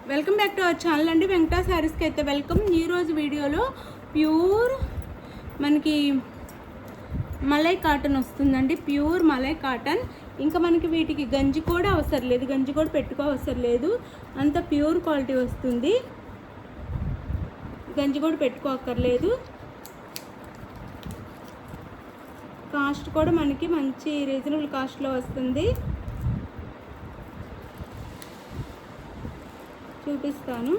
Welcome back to our channel అండి. వెంకటా శారీస్కి అయితే వెల్కమ్. ఈరోజు వీడియోలో ప్యూర్ మనకి మలై కాటన్ వస్తుందండి. Pure malai cotton. ఇంకా మనకి వీటికి గంజి కూడా అవసరం లేదు, గంజి కూడా పెట్టుకో అవసరం లేదు, అంత ప్యూర్ క్వాలిటీ వస్తుంది. గంజి కూడా పెట్టుకోక్కర్లేదు. కాస్ట్ కూడా మనకి మంచి రీజనబుల్ కాస్ట్లో వస్తుంది. చూపిస్తాను.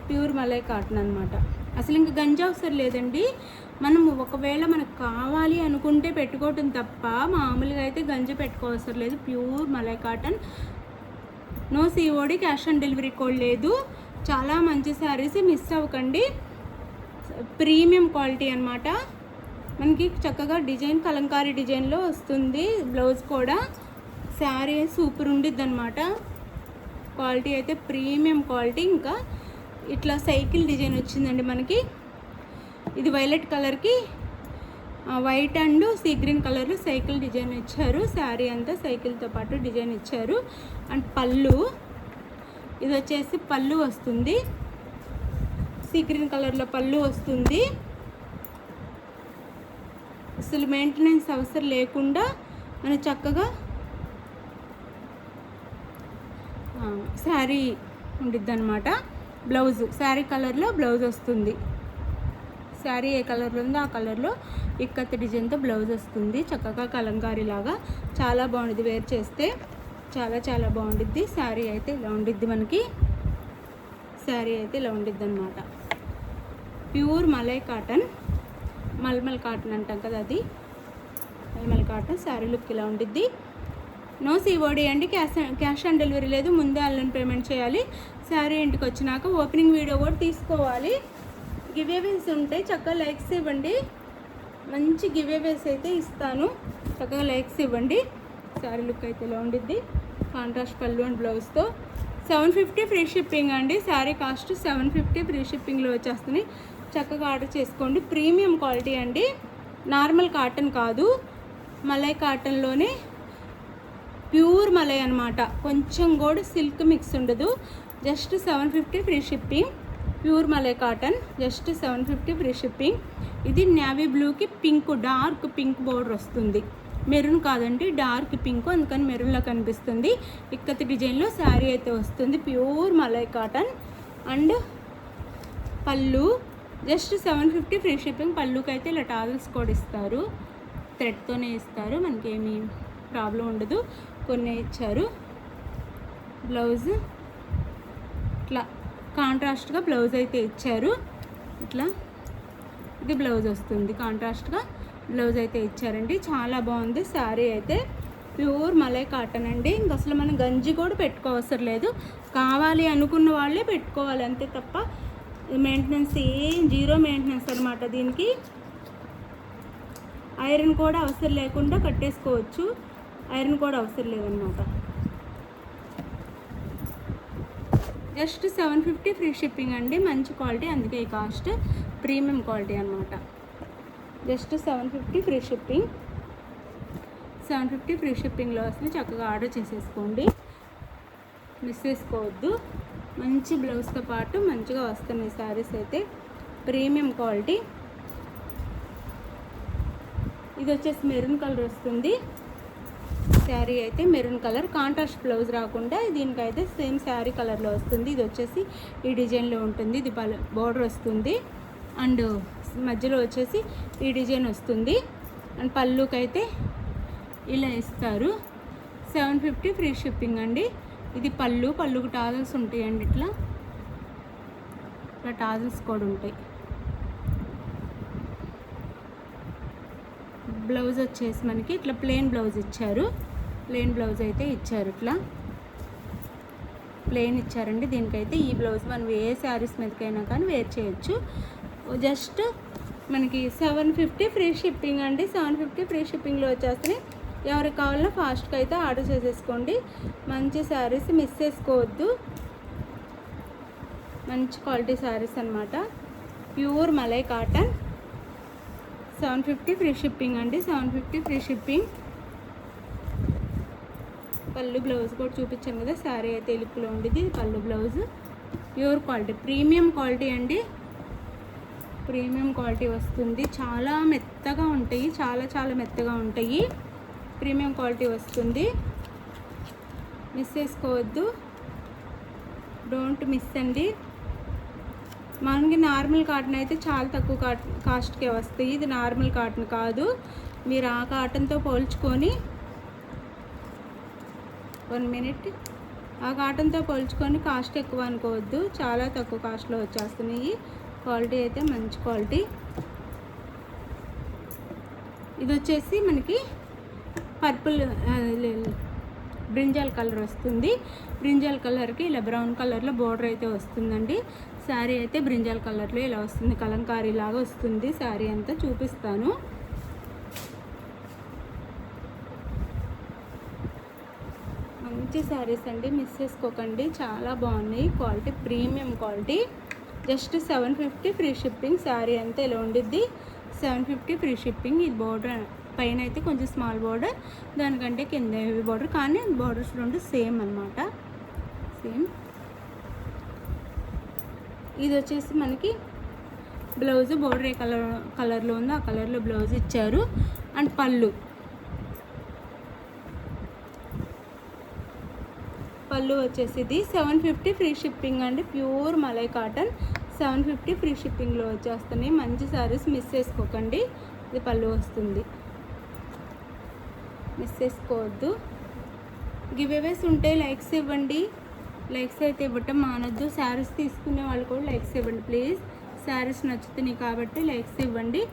ప్యూర్ మలై కాటన్ అనమాట. అసలు ఇంకా గంజి అవసరం లేదండి. మనము ఒకవేళ మనకు కావాలి అనుకుంటే పెట్టుకోవటం తప్ప మామూలుగా అయితే గంజి పెట్టుకోవసరం లేదు. Pure malai cotton. No COD, cash on delivery కూడా లేదు. చాలా మంచి శారీస్, మిస్ అవ్వకండి. ప్రీమియం క్వాలిటీ అనమాట. మనకి చక్కగా డిజైన్ కలంకారీ డిజైన్లో వస్తుంది. బ్లౌజ్ కూడా శారీ సూపర్ ఉండిద్ది అనమాట. క్వాలిటీ అయితే ప్రీమియం క్వాలిటీ. ఇంకా ఇట్లా సైకిల్ డిజైన్ వచ్చిందండి మనకి. ఇది వైలెట్ కలర్కి వైట్ అండ్ సీ గ్రీన్ కలర్లో సైకిల్ డిజైన్ ఇచ్చారు. శారీ అంతా సైకిల్తో పాటు డిజైన్ ఇచ్చారు. అండ్ పళ్ళు, ఇది వచ్చేసి పళ్ళు వస్తుంది. సీ గ్రీన్ కలర్లో పళ్ళు వస్తుంది. అసలు మెయింటెనెన్స్ అవసరం లేకుండా మన చక్కగా శారీ ఉండిద్ది అనమాట. బ్లౌజ్ శారీ కలర్లో బ్లౌజ్ వస్తుంది. శారీ ఏ కలర్లో ఉందో ఆ కలర్లో ఇక్కత్ డిజైన్తో బ్లౌజ్ వస్తుంది. చక్కగా కలంకారీ లాగా చాలా బాగుంటుంది. వేర్ చేస్తే చాలా చాలా బాగుండిద్ది. శారీ అయితే ఇలా ఉండిద్ది మనకి. శారీ అయితే ఇలా ఉండిద్ది అనమాట. Pure malai cotton, malmal cotton అంటాం కదా, అది మల్మల్ కాటన్. శారీ లుక్ ఇలా ఉండిద్ది. నో సిఓడి అండి, క్యాష్ ఆన్ డెలివరీ లేదు. ముందే ఆన్లైన్ పేమెంట్ చేయాలి. శారీ ఇంటికి వచ్చినాక ఓపెనింగ్ వీడియో కూడా తీసుకోవాలి. గివేవేస్ ఉంటాయి, చక్కగా లైక్స్ ఇవ్వండి. మంచి గివేవేస్ అయితే ఇస్తాను, చక్కగా లైక్స్ ఇవ్వండి. శారీ లుక్ అయితే ఇలా ఉండిద్ది. కాంట్రాస్ట్ పళ్ళు అండ్ బ్లౌజ్తో. 750 ఫ్రీ షిప్పింగ్ అండి. శారీ కాస్ట్ 750 ఫ్రీ షిప్పింగ్లో వచ్చేస్తుంది. చక్కగా ఆర్డర్ చేసుకోండి. ప్రీమియం క్వాలిటీ అండి, నార్మల్ కాటన్ కాదు, మలై కాటన్లోనే ప్యూర్ మలై అనమాట. కొంచెం కూడా సిల్క్ మిక్స్ ఉండదు. Just 750 free shipping. Pure malai cotton, just 750 free shipping. ఇది నేవీ బ్లూకి పింక్, డార్క్ పింక్ బోర్డర్ వస్తుంది. మెరూన్ కాదండి, డార్క్ పింక్, అందుకని మెరూన్లో కనిపిస్తుంది. ఇక్కత్ డిజైన్లో శారీ అయితే వస్తుంది. Pure malai cotton. అండ్ పళ్ళు జస్ట్ 750 ఫ్రీ షిప్పింగ్. పళ్ళుకి అయితే ఇలా టాజల్స్ కూడా ఇస్తారు, థ్రెడ్తోనే ఇస్తారు, మనకేమీ ప్రాబ్లం ఉండదు. కొన్ని ఇచ్చారు. బ్లౌజ్ ఇట్లా కాంట్రాస్ట్గా బ్లౌజ్ అయితే ఇచ్చారు. ఇట్లా ఇది బ్లౌజ్ వస్తుంది. కాంట్రాస్ట్గా బ్లౌజ్ అయితే ఇచ్చారండి. చాలా బాగుంది శారీ అయితే. ప్యూర్ మలై కాటన్ అండి. ఇంక అసలు మనం గంజి కూడా పెట్టుకోవసరం లేదు. కావాలి అనుకున్న వాళ్ళే పెట్టుకోవాలి అంతే తప్ప మెయింటెనెన్స్ జీరో మెయింటెనెన్స్ అనమాట. దీనికి ఐరన్ కూడా అవసరం లేకుండా కట్టేసుకోవచ్చు. ఐరన్ కూడా అవసరం లేదన్నమాట. జస్ట్ 750 ఫ్రీ షిప్పింగ్ అండి. మంచి క్వాలిటీ, అందుకే ఈ కాస్ట్. ప్రీమియం క్వాలిటీ అనమాట. Just 750 free shipping. 750 ఫ్రీ షిప్పింగ్లో వస్తుంది. చక్కగా ఆర్డర్ చేసేసుకోండి, మిస్ చేసుకోవద్దు. మంచి బ్లౌజ్తో పాటు మంచిగా వస్తున్నాయి శారీస్ అయితే. Premium quality. ఇది వచ్చేసి మెరూన్ కలర్ వస్తుంది. శారీ అయితే మెరూన్ కలర్, కాంట్రాస్ట్ బ్లౌజ్ రాకుండా దీనికైతే సేమ్ శారీ కలర్లో వస్తుంది. ఇది వచ్చేసి ఈ డిజైన్లో ఉంటుంది. ఇది బోర్డర్ వస్తుంది. అండ్ మధ్యలో వచ్చేసి ఈ డిజైన్ వస్తుంది. అండ్ పళ్ళుకి అయితే ఇలా ఇస్తారు. 750 ఫ్రీ షిప్పింగ్ అండి. ఇది పళ్ళుకి టాజల్స్ ఉంటాయండి. ఇట్లా టాజల్స్ కూడా ఉంటాయి. బ్లౌజ్ వచ్చేసి మనకి ఇట్లా ప్లెయిన్ బ్లౌజ్ ఇచ్చారు. ప్లెయిన్ బ్లౌజ్ అయితే ఇచ్చారు. ఇట్లా ప్లెయిన్ ఇచ్చారండి. దీనికైతే ఈ బ్లౌజ్ మనం ఏ శారీస్ మీదకైనా కానీ వేర్ చేయొచ్చు. జస్ట్ మనకి 750 ఫ్రీ షిప్పింగ్ అండి. 750 ఫ్రీ షిప్పింగ్లో వచ్చేస్తాయి. ఎవరికి కావాలో ఫాస్ట్గా అయితే ఆర్డర్ చేసేసుకోండి. మంచి శారీస్, మిస్ చేసుకోవద్దు. మంచి క్వాలిటీ శారీస్ అనమాట. Pure malai cotton. 750 free shipping అండి. 750 ఫ్రీ షిప్పింగ్. పళ్ళు బ్లౌజ్ కూడా చూపించాను కదా, శారీ అయితే లుక్లో ఉండేది. ఇది పళ్ళు blouse. Pure quality, premium quality అండి, ప్రీమియం క్వాలిటీ వస్తుంది. చాలా మెత్తగా ఉంటాయి, చాలా చాలా మెత్తగా ఉంటాయి. ప్రీమియం క్వాలిటీ వస్తుంది, మిస్ చేసుకోవద్దు, డోంట్ మిస్ అండి. మనకి నార్మల్ కాటన్ అయితే చాలా తక్కువ కాస్ట్కే వస్తాయి. ఇది నార్మల్ కాటన్ కాదు, మీరు ఆ కాటన్తో పోల్చుకొని 1 మినిట్, ఆ కాటన్తో పోల్చుకొని కాస్ట్ ఎక్కువ అనుకోవద్దు, చాలా తక్కువ కాస్ట్లో వచ్చేస్తున్నాయి. క్వాలిటీ అయితే మంచి క్వాలిటీ. ఇది వచ్చేసి మనకి పర్పుల్ బ్రింజాల్ కలర్ వస్తుంది. బ్రింజాల్ కలర్కి ఇలా బ్రౌన్ కలర్లో బోర్డర్ అయితే వస్తుందండి. శారీ అయితే బ్రింజాల్ కలర్లో ఇలా వస్తుంది, కలంకారీ లాగా వస్తుంది. శారీ అంతా చూపిస్తాను. మంచి శారీస్ అండి, మిస్ చేసుకోకండి, చాలా బాగున్నాయి. Quality premium quality. Just 750 free shipping. Sari అంతా ఇలా ఉండిద్ది, 750 ఫ్రీ షిప్పింగ్. ఇది బోర్డర్ పైన అయితే కొంచెం స్మాల్ బోర్డర్, దానికంటే కింద హెవీ బోర్డర్, కానీ బోర్డర్స్ రెండు సేమ్ అనమాట, సేమ్. ఇది వచ్చేసి మనకి బ్లౌజ్ బోర్డర్ ఏ కలర్లో ఉందో ఆ కలర్లో బ్లౌజ్ ఇచ్చారు. అండ్ పళ్ళు వచ్చేసి ఇది 750 ఫ్రీ షిప్పింగ్ అండి. ప్యూర్ మలై కాటన్, 750 ఫ్రీ షిప్పింగ్లో వచ్చేస్తున్నాయి. మంచి శారీస్, మిస్ చేసుకోకండి. ఇది పళ్ళు వస్తుంది, మిస్ చేసుకోవద్దు. గివ్ అవేస్ ఉంటే లైక్స్ ఇవ్వండి, లైక్స్ అయితే ఇవ్వటం మానొద్దు. శారీస్ తీసుకునే వాళ్ళు కూడా లైక్స్ ఇవ్వండి ప్లీజ్. శారీస్ నచ్చుతున్నాయి కాబట్టి లైక్స్ ఇవ్వండి.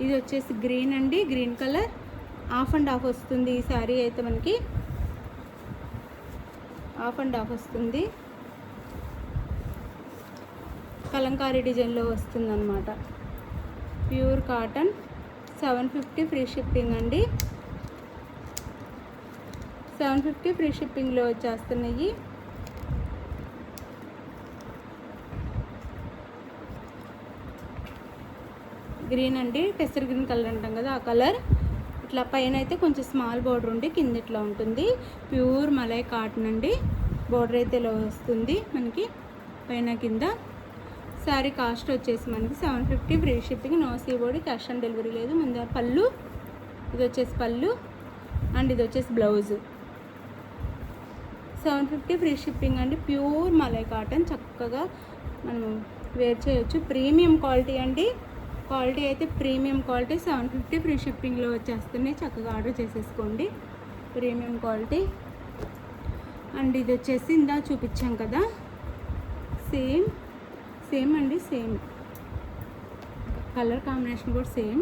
ఇది వచ్చేసి గ్రీన్ అండి, green colour, of and of వస్తుంది. ఈ శారీ అయితే మనకి ఆఫ్ అండ్ ఆఫ్ వస్తుంది, కలంకారీ డిజైన్లో వస్తుంది అన్నమాట. ప్యూర్ కాటన్, 750 ఫ్రీ షిప్పింగ్ అండి. 750 ఫ్రీ షిప్పింగ్లో వచ్చేస్తున్నాయి. గ్రీన్ అండి, పెసర్ గ్రీన్ కలర్ అంటాం కదా ఆ కలర్. ఇట్లా పైన అయితే కొంచెం స్మాల్ బోర్డర్ ఉండి కింద ఇట్లా ఉంటుంది. ప్యూర్ మలై కాటన్ అండి. బోర్డర్ అయితే ఇలా వస్తుంది మనకి పైన కింద. శారీ కాస్ట్ వచ్చేసి మనకి 750 ఫ్రీ షిప్పింగ్, నో సీబోడి, క్యాష్ ఆన్ డెలివరీ లేదు. ముందు పళ్ళు, ఇది వచ్చేసి పళ్ళు, అండ్ ఇది వచ్చేసి బ్లౌజ్. 750 ఫ్రీ షిప్పింగ్ అండి. ప్యూర్ మలై కాటన్, చక్కగా మనం వేర్ చేయొచ్చు. ప్రీమియం క్వాలిటీ అండి, క్వాలిటీ అయితే ప్రీమియం క్వాలిటీ. 750 ఫ్రీ షిప్పింగ్లో వచ్చేస్తున్నాయి, చక్కగా ఆర్డర్ చేసేసుకోండి. Premium quality. అండ్ ఇది వచ్చేసి ఇందా చూపించాం కదా, సేమ్ అండి, సేమ్ కలర్ కాంబినేషన్ కూడా సేమ్.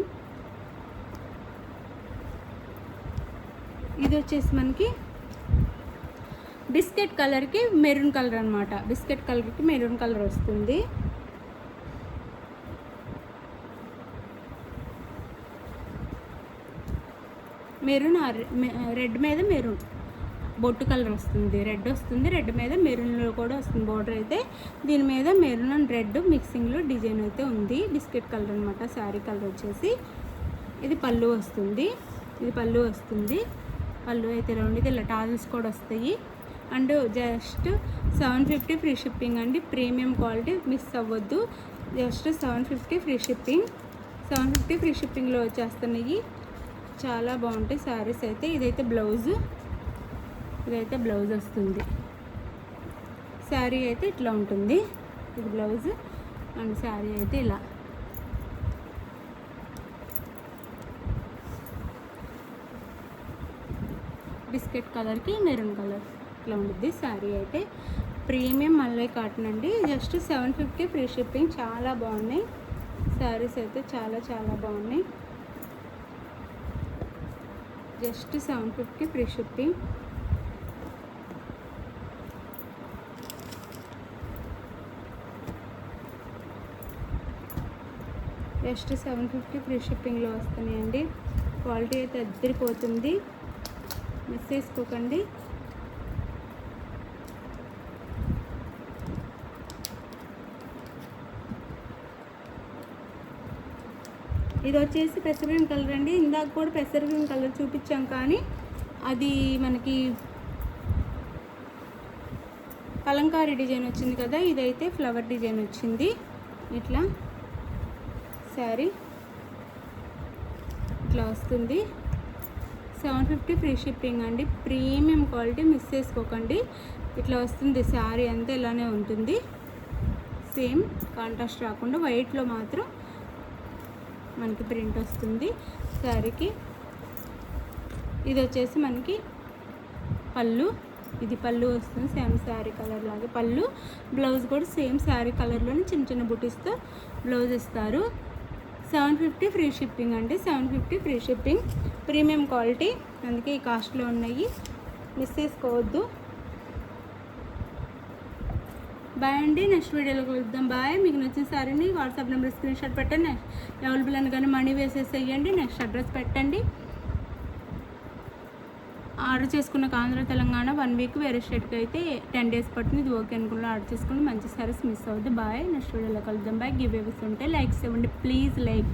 ఇది వచ్చేసి మనకి బిస్కెట్ కలర్కి మెరూన్ కలర్ అనమాట. బిస్కెట్ కలర్కి మెరూన్ కలర్ వస్తుంది. మెరూన్, రెడ్ మీద మెరూన్ బొట్టు కలర్ వస్తుంది, రెడ్ వస్తుంది, రెడ్ మీద మెరూన్లో కూడా వస్తుంది బోర్డర్ అయితే. దీని మీద మెరూన్ అండ్ రెడ్ మిక్సింగ్లో డిజైన్ అయితే ఉంది. బిస్కెట్ కలర్ అనమాట శారీ కలర్ వచ్చేసి. ఇది పళ్ళు వస్తుంది, ఇది పళ్ళు వస్తుంది. పళ్ళు అయితే రెండు ఇలా టాజిల్స్ కూడా వస్తాయి. అండ్ జస్ట్ 750 ఫ్రీ షిప్పింగ్ అండి. ప్రీమియం క్వాలిటీ, మిస్ అవ్వద్దు. జస్ట్ 750 ఫ్రీ షిప్పింగ్, 750 ఫ్రీ షిప్పింగ్లో వచ్చేస్తున్నాయి. చాలా బాగుంటాయి శారీస్ అయితే. ఇదైతే బ్లౌజ్, ఇదైతే బ్లౌజ్ వస్తుంది. శారీ అయితే ఇట్లా ఉంటుంది, ఇది బ్లౌజ్. అండ్ శారీ అయితే ఇలా. బిస్కెట్ కలర్కి మెరూన్ కలర్ ఇట్లా ఉంటుంది శారీ అయితే. ప్రీమియం మల్లై కాటన్ అండి. Just 750 free shipping. చాలా బాగున్నాయి శారీస్ అయితే, చాలా చాలా బాగున్నాయి. Just 750 free shipping. Just 750 free షిప్పింగ్లో వస్తున్నాయండి. క్వాలిటీ అయితే అద్దరిపోతుంది, మిస్ చేసుకోకండి. ఇది వచ్చేసి పెసర గ్రీన్ కలర్ అండి. ఇందాక కూడా పెసర గ్రీన్ కలర్ చూపించాం, కానీ అది మనకి కలంకారీ డిజైన్ వచ్చింది కదా, ఇదైతే ఫ్లవర్ డిజైన్ వచ్చింది. ఇట్లా శారీ ఇట్లా వస్తుంది. 750 ఫ్రీ షిప్పింగ్ అండి. ప్రీమియం క్వాలిటీ, మిస్ చేసుకోకండి. ఇట్లా వస్తుంది శారీ అంతా, ఇలానే ఉంటుంది. సేమ్ కాంట్రాస్ట్ రాకుండా వైట్లో మాత్రం మనకి ప్రింట్ వస్తుంది శారీకి. ఇది వచ్చేసి మనకి పళ్ళు, ఇది పళ్ళు వస్తుంది సేమ్ శారీ కలర్ లాగా పళ్ళు. బ్లౌజ్ కూడా సేమ్ శారీ కలర్లోనే చిన్న చిన్న బుటీస్తో బ్లౌజ్ ఇస్తారు. 750 ఫ్రీ షిప్పింగ్ అండి. 750 ఫ్రీ షిప్పింగ్, ప్రీమియం క్వాలిటీ, అందుకే ఈ కాస్ట్లో ఉన్నాయి, మిస్ చేసుకోవద్దు. బాయ్ అండి. నెక్స్ట్ వీడియోలో కలుద్దాం. బాయ్. మీకు నచ్చిన సారీని వాట్సాప్ నెంబర్ స్క్రీన్ షాట్ పెట్టండి, అవైలబుల్ అని కానీ మనీ వేసేసేయండి. నెక్స్ట్ అడ్రస్ పెట్టండి. ఆర్డర్ చేసుకున్న ఆంధ్ర తెలంగాణ 1 వీక్, వేరే స్టేట్కి అయితే 10 డేస్ పడుతుంది. ఇది ఓకే అనుకున్న ఆర్డర్ చేసుకుని మంచి సారీస్ మిస్ అవుద్ది. బాయ్. నెక్స్ట్ వీడియోలో కలుద్దాం. బాయ్. గివ్ అవేస్ ఉంటే లైక్స్ ఇవ్వండి ప్లీజ్. లైక్